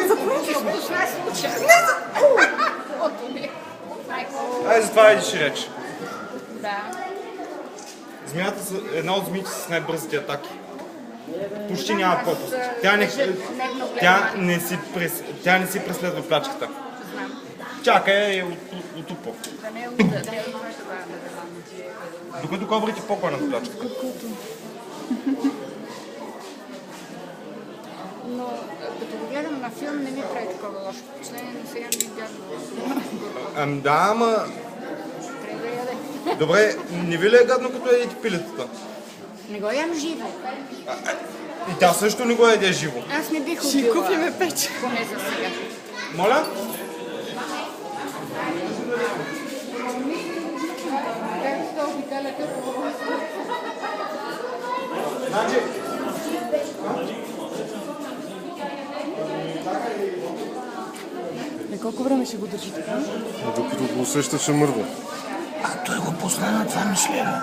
За първи случай. Ай, за това идиш реч. Да. Змията е една от змиите с най-бързите атаки. Почти няма пропуск. Тя не си преследва плячката. Чакай от упор. Докато кобрите по-коля на плячката. Но като го гледам на филм не ми прави такова лошо впечатление, но сега ми е гадно. Да, ама... Трябва да яде. Добре, не ви ли е гадно като едете пилетата? Не го ям живо. И тя също не го яде живо. Аз не бих убила. Ще купиме пече. Поне за сега. Моля? Значи... Колко време ще го държи така? Докато го усеща, че мърда. А той го пусна на това мислене.